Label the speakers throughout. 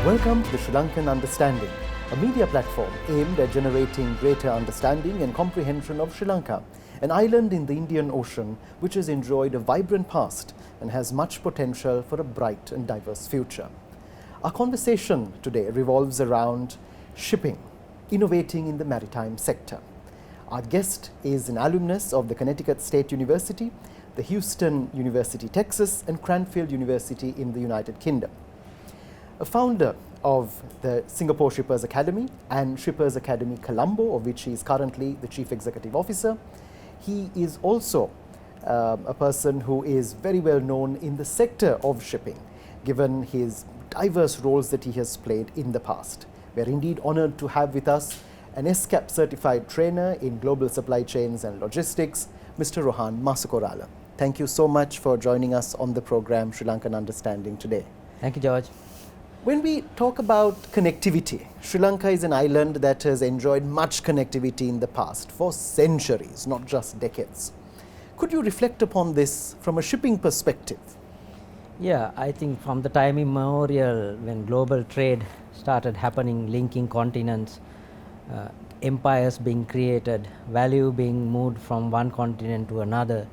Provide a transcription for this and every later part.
Speaker 1: Welcome to the Sri Lankan Understanding, a media platform aimed at generating greater understanding and comprehension of Sri Lanka, an island in the Indian Ocean which has enjoyed a vibrant past and has much potential for a bright and diverse future. Our conversation today revolves around shipping, innovating in the maritime sector. Our guest is an alumnus of the Connecticut State University, the Houston University, Texas, and Cranfield University in the United Kingdom. A founder of the Singapore Shippers Academy and Shippers Academy Colombo, of which he is currently the Chief Executive Officer. He is also a person who is very well known in the sector of shipping, given his diverse roles that he has played in the past. We are indeed honored to have with us an SCAP certified trainer in global supply chains and logistics, Mr. Rohan Masakorala. Thank you so much for joining us on the program Sri Lankan Understanding today.
Speaker 2: Thank you, George.
Speaker 1: When we talk about connectivity, Sri Lanka is an island that has enjoyed much connectivity in the past for centuries, not just decades. Could you reflect upon this from a shipping perspective?
Speaker 2: Yeah, I think from the time immemorial when global trade started happening, linking continents, empires being created, value being moved from one continent to another,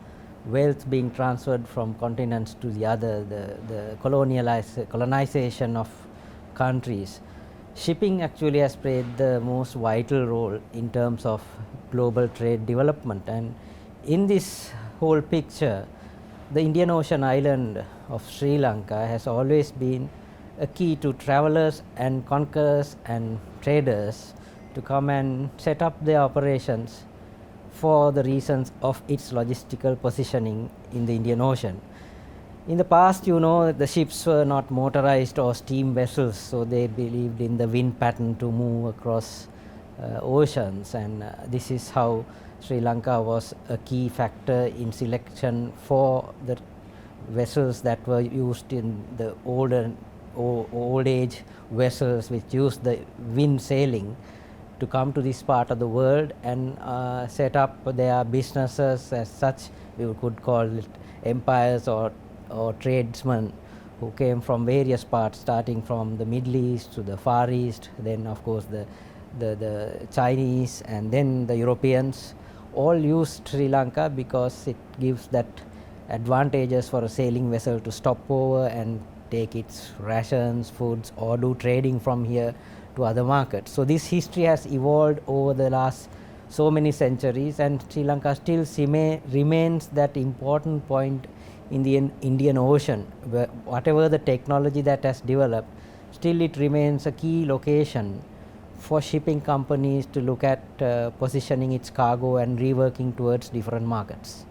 Speaker 2: wealth being transferred from continents to the other, the colonization of countries. Shipping actually has played the most vital role in terms of global trade development, and in this whole picture, the Indian Ocean island of Sri Lanka has always been a key to travelers and conquerors and traders to come and set up their operations for the reasons of its logistical positioning in the Indian Ocean. In the past, the ships were not motorized or steam vessels, so they believed in the wind pattern to move across oceans, and this is how Sri Lanka was a key factor in selection for the vessels that were used in the old age vessels which used the wind sailing to come to this part of the world and set up their businesses as such. We could call it empires or tradesmen who came from various parts, starting from the Middle East to the Far East, then of course the Chinese, and then the Europeans. All used Sri Lanka because it gives that advantages for a sailing vessel to stop over and take its rations, foods, or do trading from here to other markets. So this history has evolved over the last so many centuries, and Sri Lanka still remains that important point in the Indian Ocean, where whatever the technology that has developed, still it remains a key location for shipping companies to look at positioning its cargo and reworking towards different markets.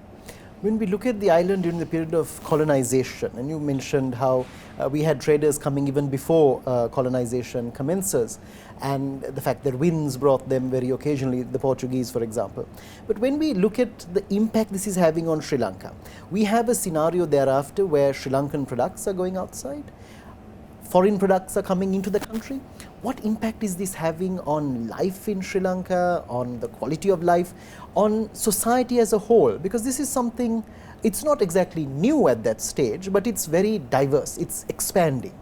Speaker 1: When we look at the island during the period of colonization, and you mentioned how we had traders coming even before colonization commences, and the fact that winds brought them very occasionally, the Portuguese for example. But when we look at the impact this is having on Sri Lanka, we have a scenario thereafter where Sri Lankan products are going outside, foreign products are coming into the country. What impact is this having on life in Sri Lanka, on the quality of life, on society as a whole? Because this is something, it's not exactly new at that stage, but it's very diverse, it's expanding.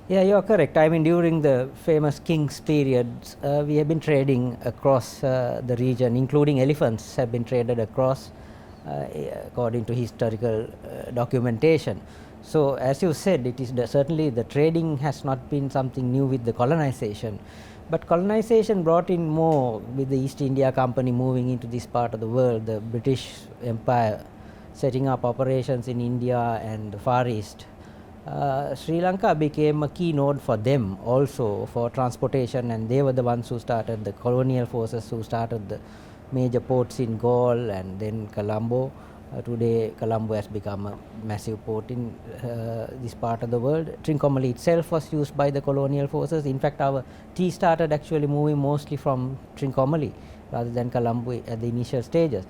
Speaker 2: Yeah, you are correct. I mean, during the famous King's periods, we have been trading across the region, including elephants have been traded across according to historical documentation. So as you said, it is certainly the trading has not been something new with the colonization, but colonization brought in more with the East India Company moving into this part of the world, the British Empire setting up operations in India and the Far East. Sri Lanka became a key node for them also for transportation, and they were the ones who started, the colonial forces who started the major ports in Galle and then Colombo. Today Colombo has become a massive port in this part of the world. Trincomalee itself was used by the colonial forces. In fact, our tea started actually moving mostly from Trincomalee rather than Colombo at the initial stages.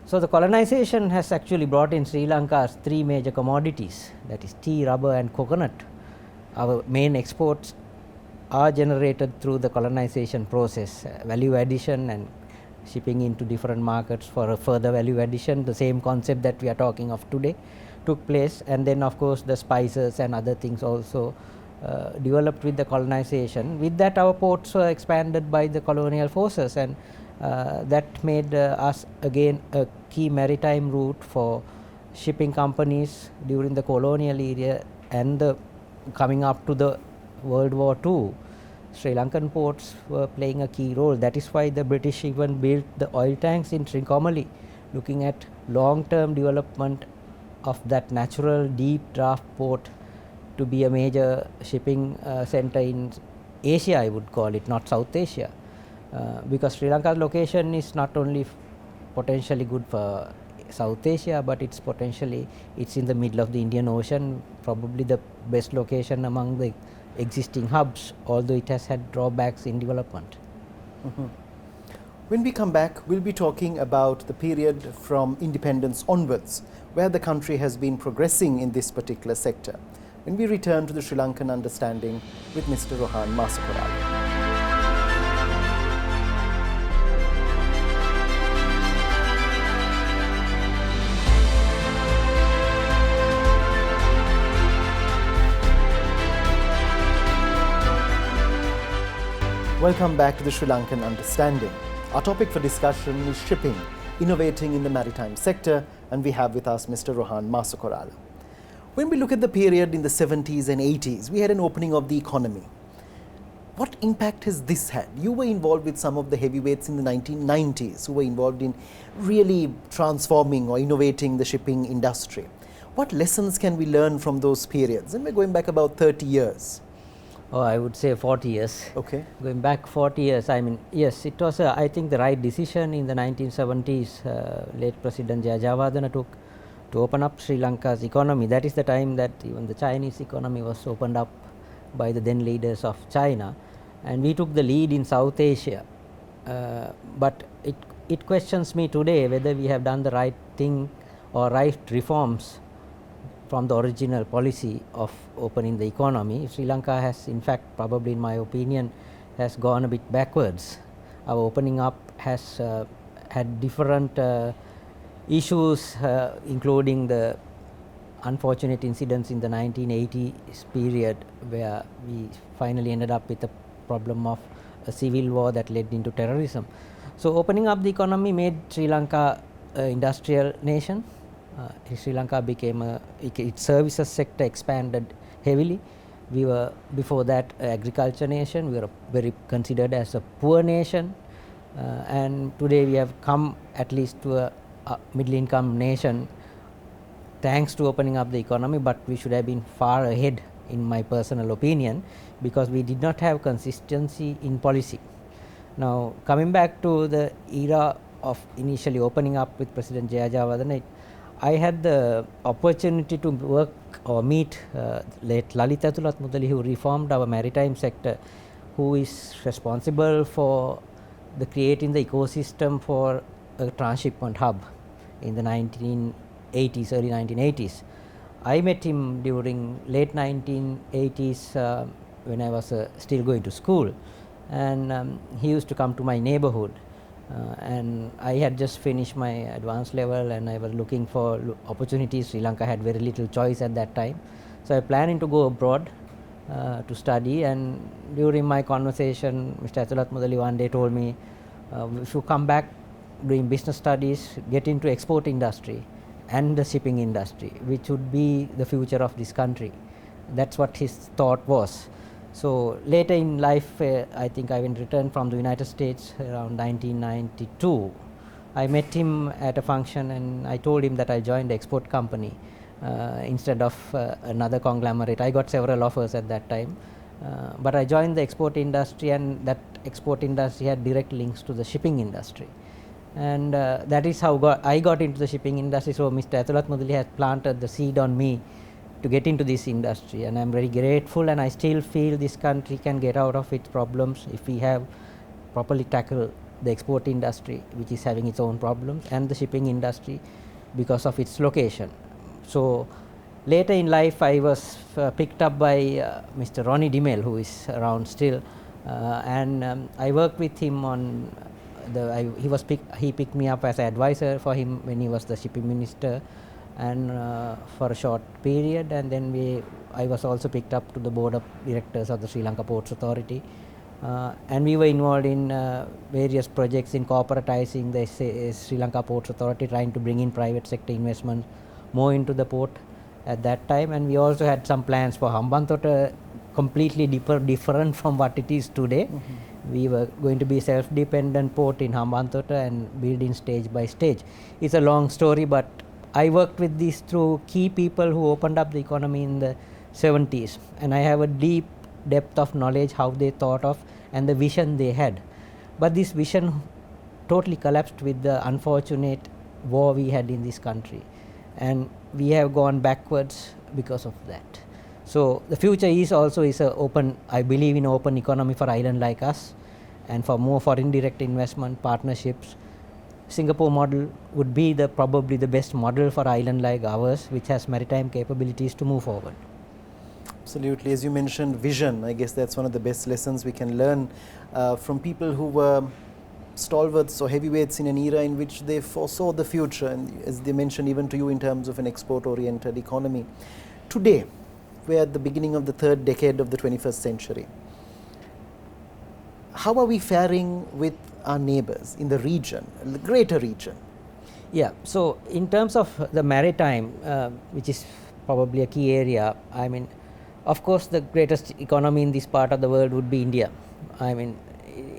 Speaker 2: So the colonization has actually brought in Sri Lanka's three major commodities, that is tea, rubber and coconut. Our main exports are generated through the colonization process, value addition and shipping into different markets for a further value addition. The same concept that we are talking of today took place, and then of course the spices and other things also developed with the colonization. With that, our ports were expanded by the colonial forces, and that made us again a key maritime route for shipping companies during the colonial era and the coming up to the World War II. Sri Lankan ports were playing a key role. That is why the British even built the oil tanks in Trincomalee, looking at long-term development of that natural deep draft port to be a major shipping center in Asia, I would call it, not South Asia, because Sri Lanka's location is not only potentially good for South Asia, but it's in the middle of the Indian Ocean, probably the best location among the existing hubs, although it has had drawbacks in development.
Speaker 1: Mm-hmm. When we come back, we'll be talking about the period from independence onwards, where the country has been progressing in this particular sector. When we return to the Sri Lankan Understanding with Mr. Rohan Masakorala. Welcome back to the Sri Lankan Understanding. Our topic for discussion is shipping, innovating in the maritime sector, and we have with us Mr. Rohan Masakorala. When we look at the period in the 70s and 80s, we had an opening of the economy. What impact has this had? You were involved with some of the heavyweights in the 1990s who were involved in really transforming or innovating the shipping industry. What lessons can we learn from those periods? And we're going back about 30 years.
Speaker 2: Oh, I would say 40 years.
Speaker 1: Okay.
Speaker 2: Going back 40 years, I mean, yes, it was, I think, the right decision in the 1970s. Late President Jayajavadana took to open up Sri Lanka's economy. That is the time that even the Chinese economy was opened up by the then leaders of China, and we took the lead in South Asia. But it questions me today whether we have done the right thing or right reforms from the original policy of opening the economy. Sri Lanka has, in fact, probably in my opinion, has gone a bit backwards. Our opening up has had different issues, including the unfortunate incidents in the 1980s period, where we finally ended up with a problem of a civil war that led into terrorism. So opening up the economy made Sri Lanka an industrial nation. Sri Lanka became its services sector expanded heavily. We were before that agriculture nation. We were very considered as a poor nation, and today we have come at least to a middle income nation thanks to opening up the economy, but we should have been far ahead in my personal opinion, because we did not have consistency in policy. Now coming back to the era of initially opening up with President Jayajavadana, I had the opportunity to work or meet late Lalita Mudali, who reformed our maritime sector, who is responsible for creating the ecosystem for a transshipment hub in the 1980s, early 1980s. I met him during late 1980s when I was still going to school, and he used to come to my neighborhood. And I had just finished my advanced level and I was looking for opportunities. Sri Lanka had very little choice at that time, so I planning to go abroad to study. And during my conversation, Mr. Athulat Mudali one day told me, if you come back doing business studies, get into export industry and the shipping industry, which would be the future of this country. That's what his thought was. So later in life, I think I when returned from the United States around 1992, I met him at a function and I told him that I joined the export company instead of another conglomerate. I got several offers at that time, but I joined the export industry, and that export industry had direct links to the shipping industry. And that is how I got into the shipping industry. So Mr. Athulat Mudali has planted the seed on me to get into this industry, and I'm very grateful, and I still feel this country can get out of its problems if we have properly tackled the export industry, which is having its own problems, and the shipping industry because of its location. So later in life I was picked up by Mr. Ronnie Dimel, who is around still, and I worked with him on he picked me up as an advisor for him when he was the shipping minister. and for a short period, and then I was also picked up to the board of directors of the Sri Lanka Ports Authority, and we were involved in various projects in corporatizing the Sri Lanka Ports Authority, trying to bring in private sector investment more into the port at that time. And we also had some plans for Hambantota, completely different from what it is today. We were going to be self-dependent port in Hambantota and building stage by stage. It's a long story, but I worked with these through key people who opened up the economy in the 70s, and I have a deep depth of knowledge how they thought of and the vision they had. But this vision totally collapsed with the unfortunate war we had in this country, and we have gone backwards because of that. So the future is also a open, I believe in open economy for island like us, and for more foreign direct investment partnerships. Singapore model would be probably the best model for island like ours, which has maritime capabilities to move forward.
Speaker 1: Absolutely. As you mentioned, vision, I guess that's one of the best lessons we can learn from people who were stalwarts or heavyweights in an era in which they foresaw the future, and as they mentioned even to you in terms of an export-oriented economy. Today, we're at the beginning of the third decade of the 21st century. How are we faring with our neighbors in the region, the greater region?
Speaker 2: Yeah, so in terms of the maritime, which is probably a key area, I mean, of course the greatest economy in this part of the world would be India. I mean,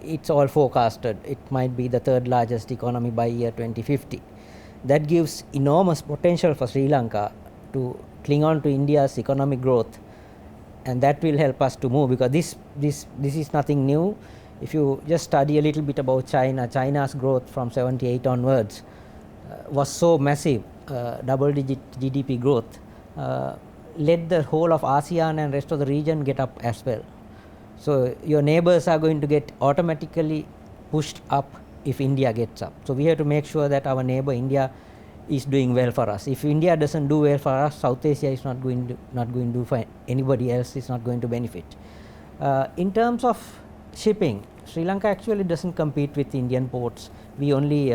Speaker 2: it's all forecasted. It might be the third largest economy by year 2050. That gives enormous potential for Sri Lanka to cling on to India's economic growth, and that will help us to move, because this is nothing new. If you just study a little bit about China's growth from 78 onwards was so massive, double-digit GDP growth, let the whole of ASEAN and rest of the region get up as well. So your neighbors are going to get automatically pushed up if India gets up. So we have to make sure that our neighbor India is doing well for us. If India doesn't do well for us, South Asia is not going to do for anybody else, is not going to benefit. In terms of shipping, Sri Lanka actually doesn't compete with Indian ports. We only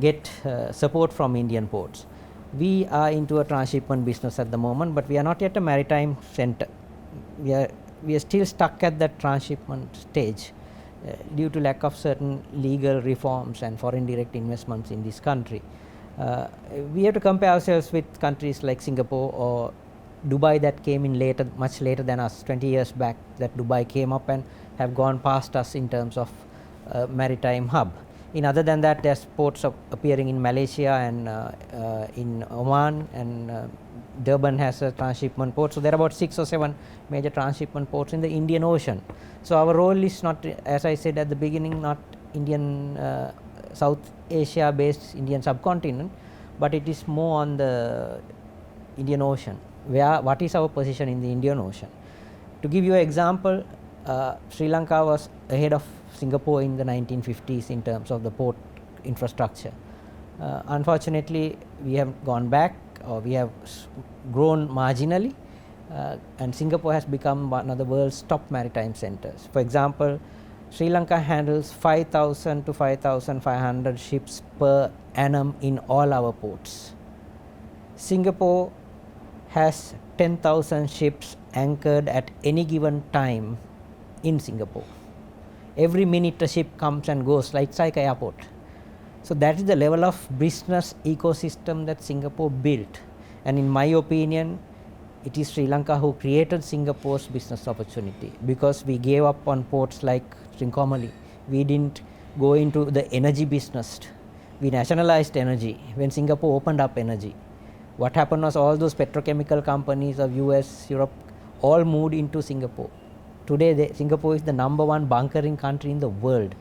Speaker 2: get support from Indian ports. We are into a transshipment business at the moment, but we are not yet a maritime center. We are still stuck at that transshipment stage due to lack of certain legal reforms and foreign direct investments in this country. We have to compare ourselves with countries like Singapore or Dubai that came in later, much later than us. 20 years back that Dubai came up and have gone past us in terms of maritime hub. In other than that, there's ports appearing in Malaysia and in Oman, and Durban has a transshipment port. So there are about 6 or 7 major transshipment ports in the Indian Ocean. So our role is not, as I said at the beginning, not Indian South Asia based Indian subcontinent, but it is more on the Indian Ocean. What is our position in the Indian Ocean? To give you an example, Sri Lanka was ahead of Singapore in the 1950s in terms of the port infrastructure. Unfortunately, we have gone back, or we have grown marginally, and Singapore has become one of the world's top maritime centers. For example, Sri Lanka handles 5,000 to 5,500 ships per annum in all our ports. Singapore has 10,000 ships anchored at any given time in Singapore. Every minute a ship comes and goes, like it's like an airport. So that is the level of business ecosystem that Singapore built, and in my opinion, it is Sri Lanka who created Singapore's business opportunity, because we gave up on ports like Trincomalee. We didn't go into the energy business. We nationalized energy when Singapore opened up energy. What happened was all those petrochemical companies of US, Europe, all moved into Singapore. Today, Singapore is the #1 bunkering country in the world.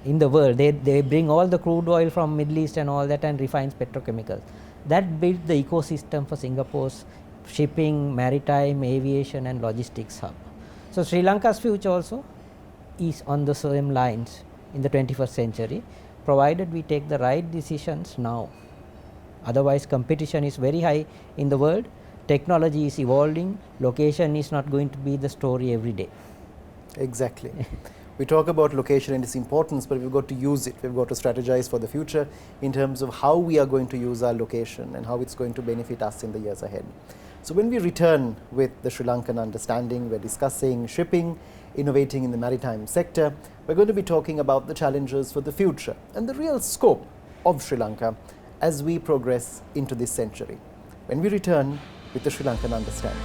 Speaker 2: They bring all the crude oil from Middle East and all that and refines petrochemicals. That built the ecosystem for Singapore's shipping, maritime, aviation and logistics hub. So Sri Lanka's future also is on the same lines in the 21st century, provided we take the right decisions now. Otherwise, competition is very high in the world. Technology is evolving. Location is not going to be the story every day.
Speaker 1: Exactly. We talk about location and its importance, but we've got to use it. We've got to strategize for the future in terms of how we are going to use our location and how it's going to benefit us in the years ahead. So when we return with the Sri Lankan Understanding, we're discussing shipping, innovating in the maritime sector. We're going to be talking about the challenges for the future and the real scope of Sri Lanka as we progress into this century. When we return with the Sri Lankan Understanding.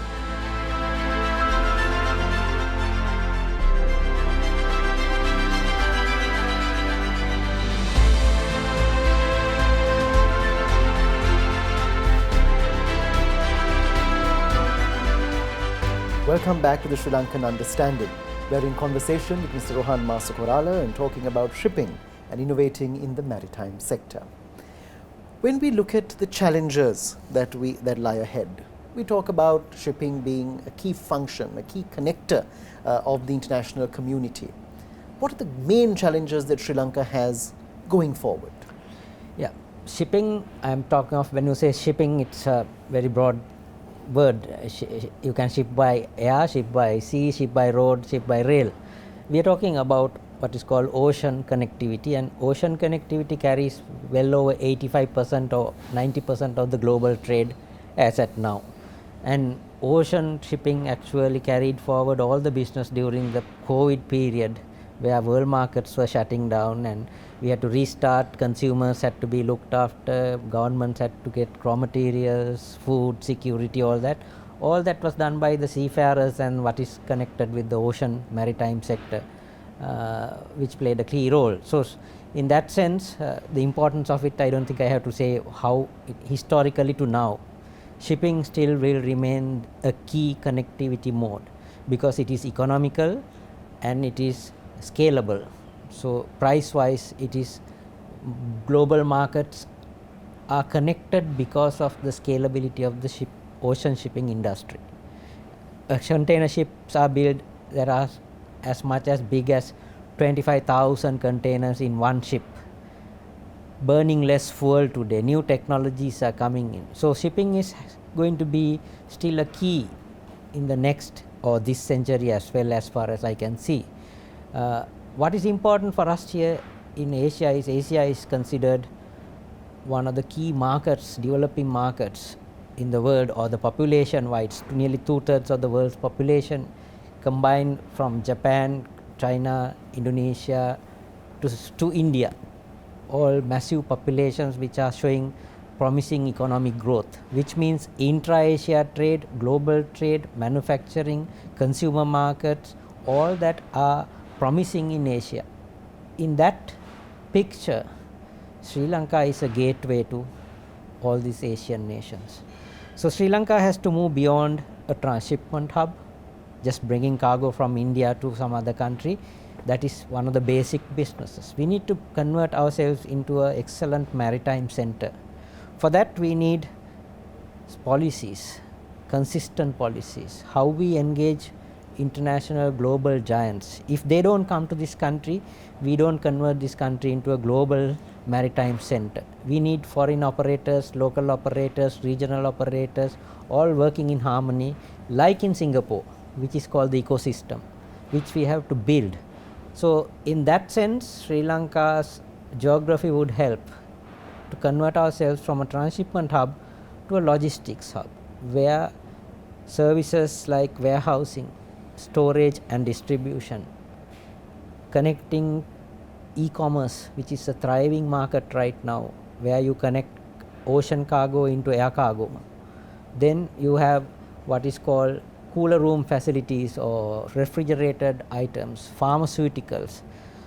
Speaker 1: Welcome back to the Sri Lankan Understanding. We're in conversation with Mr. Rohan Masakorala and talking about shipping and innovating in the maritime sector. When we look at the challenges that lie ahead, we talk about shipping being a key function, a key connector of the international community. What are the main challenges that Sri Lanka has going forward?
Speaker 2: Yeah, shipping, I'm talking of, when you say shipping, it's a very broad word. You can ship by air, ship by sea, ship by road, ship by rail. We are talking about what is called ocean connectivity, and ocean connectivity carries well over 85% or 90% of the global trade as at now. And ocean shipping actually carried forward all the business during the COVID period, where world markets were shutting down and we had to restart, consumers had to be looked after, governments had to get raw materials, food, security, all that. All that was done by the seafarers and what is connected with the ocean maritime sector, which played a key role. So in that sense, the importance of it, I don't think I have to say how historically to now, shipping still will remain a key connectivity mode because it is economical and it is scalable. So price wise, it is, global markets are connected because of the scalability of the ocean shipping industry. Container ships are built that are as much as big as 25,000 containers in one ship, burning less fuel today. New technologies are coming in. So shipping is going to be still a key in the next or this century as well, as far as I can see. What is important for us here in Asia is considered one of the key markets, developing markets in the world, or the population wise, nearly 2/3 of the world's population combined from Japan, China, Indonesia to India, all massive populations which are showing promising economic growth, which means intra-Asia trade, global trade, manufacturing, consumer markets, all that are promising in Asia. In that picture, Sri Lanka is a gateway to all these Asian nations. So Sri Lanka has to move beyond a transshipment hub, just bringing cargo from India to some other country. That is one of the basic businesses. We need to convert ourselves into an excellent maritime center. For that we need policies, consistent policies, how we engage international global giants. If they don't come to this country, we don't convert this country into a global maritime center. We need foreign operators, local operators, regional operators, all working in harmony, like in Singapore, which is called the ecosystem, which we have to build. So in that sense, Sri Lanka's geography would help to convert ourselves from a transshipment hub to a logistics hub, where services like warehousing, storage and distribution, connecting e-commerce, which is a thriving market right now, where you connect ocean cargo into air cargo. Then you have what is called cooler room facilities or refrigerated items, pharmaceuticals.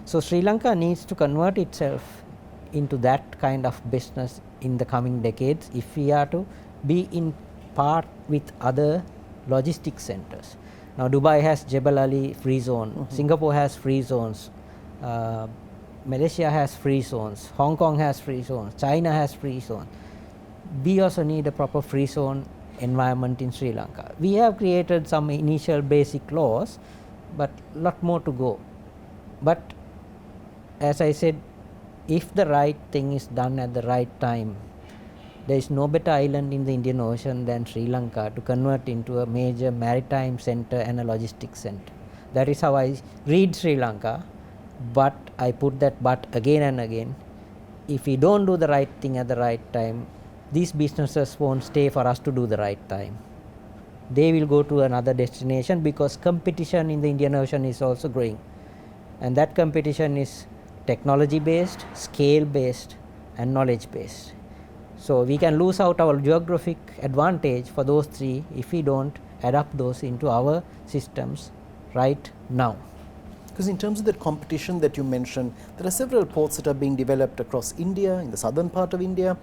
Speaker 2: So Sri Lanka needs to convert itself into that kind of business in the coming decades if we are to be in part with other logistics centers. Now Dubai has Jebel Ali free zone, Singapore has free zones, Malaysia has free zones, Hong Kong has free zones, China has free zones. We also need a proper free zone environment in Sri Lanka. We have created some initial basic laws, but lot more to go. But as I said, if the right thing is done at the right time, there is no better island in the Indian Ocean than Sri Lanka to convert into a major maritime center and a logistics center. That is how I read Sri Lanka, but I put that but again and again. If we don't do the right thing at the right time, these businesses won't stay for us to do the right time. They will go to another destination because competition in the Indian Ocean is also growing, and that competition is technology based, scale based, and knowledge based. So we can lose out our geographic advantage for those three if we don't adapt those into our systems right now.
Speaker 1: Because in terms of that competition that you mentioned, there are several ports that are being developed across India, in the southern part of India.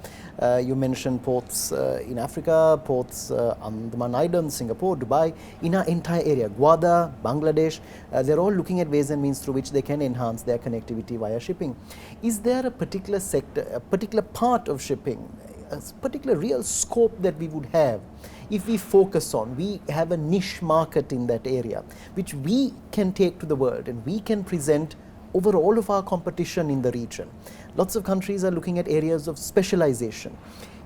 Speaker 1: You mentioned ports in Africa, ports Andaman Islands, Singapore, Dubai, in our entire area, Gwadar, Bangladesh. They're all looking at ways and means through which they can enhance their connectivity via shipping. Is there a particular sector, a particular part of shipping, a particular real scope that we would have if we focus on, we have a niche market in that area which we can take to the world and we can present over all of our competition in the region? Lots of countries are looking at areas of specialization.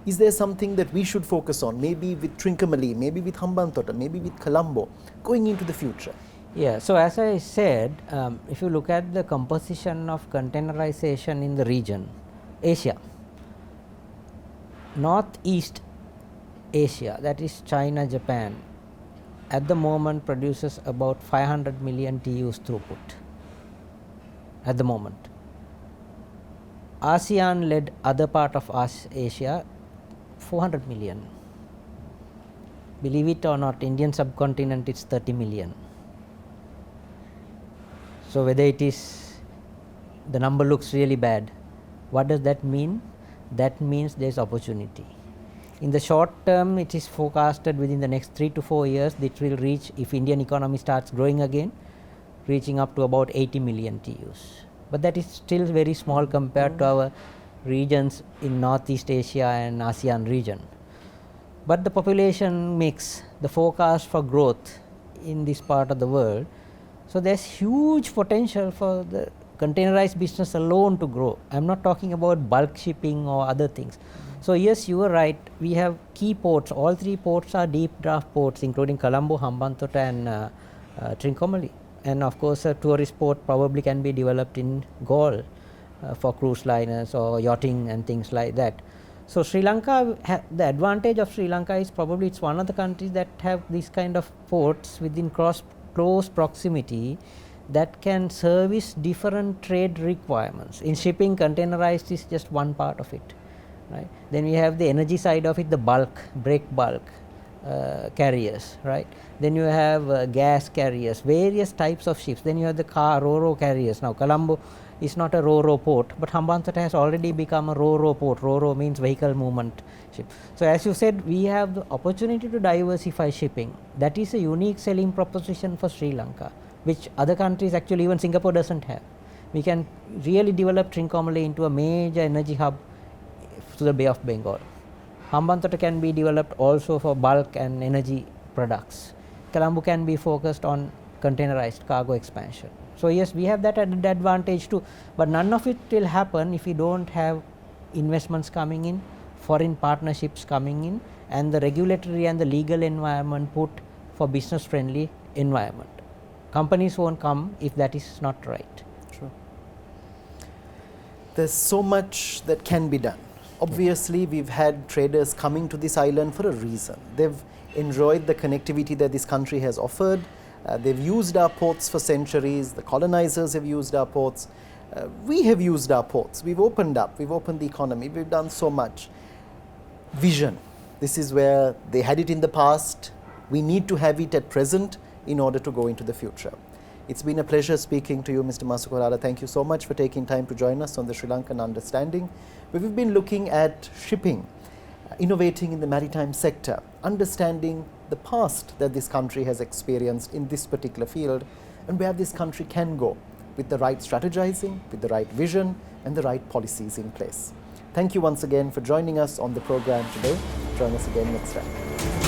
Speaker 1: Is there something that we should focus on, maybe with Trincomalee, maybe with Hambantota, maybe with Colombo, going into the future?
Speaker 2: Yeah, so as I said, if you look at the composition of containerization in the region, Asia, Northeast Asia, that is China, Japan, at the moment produces about 500 million TEUs throughput at the moment. ASEAN led other part of Asia, 400 million. Believe it or not, Indian subcontinent is 30 million. So whether it is, the number looks really bad. What does that mean? That means there is opportunity. In the short term, it is forecasted within the next 3 to 4 years it will reach, if Indian economy starts growing again, reaching up to about 80 million TEUs. But that is still very small compared to our regions in Northeast Asia and ASEAN region. But the population mix, the forecast for growth in this part of the world, so there's huge potential for the containerized business alone to grow. I'm not talking about bulk shipping or other things. So yes, you are right, we have key ports, all three ports are deep draft ports including Colombo, Hambantota and Trincomalee. And of course a tourist port probably can be developed in Galle for cruise liners or yachting and things like that. So Sri Lanka, the advantage of Sri Lanka is probably it's one of the countries that have these kind of ports within close proximity that can service different trade requirements. In shipping, containerized is just one part of it. Right. Then we have the energy side of it, the bulk, break bulk carriers, right. Then you have gas carriers, various types of ships. Then you have the ro-ro carriers. Now Colombo is not a ro-ro port, but Hambantota has already become a ro-ro port. Ro-ro means vehicle movement ship. So as you said, we have the opportunity to diversify shipping. That is a unique selling proposition for Sri Lanka, which other countries, actually even Singapore doesn't have. We can really develop Trincomalee into a major energy hub to the Bay of Bengal. Hambantota can be developed also for bulk and energy products. Colombo can be focused on containerized cargo expansion. So yes, we have that advantage too, but none of it will happen if we don't have investments coming in, foreign partnerships coming in, and the regulatory and the legal environment put for business friendly environment. Companies won't come if that is not right.
Speaker 1: True. There's so much that can be done. Obviously, we've had traders coming to this island for a reason. They've enjoyed the connectivity that this country has offered. They've used our ports for centuries. The colonizers have used our ports. We have used our ports. We've opened up. We've opened the economy. We've done so much. Vision. This is where they had it in the past. We need to have it at present in order to go into the future. It's been a pleasure speaking to you, Mr. Masakorala. Thank you so much for taking time to join us on the Sri Lankan Understanding, where we've been looking at shipping, innovating in the maritime sector, understanding the past that this country has experienced in this particular field, and where this country can go with the right strategizing, with the right vision, and the right policies in place. Thank you once again for joining us on the program today. Join us again next time.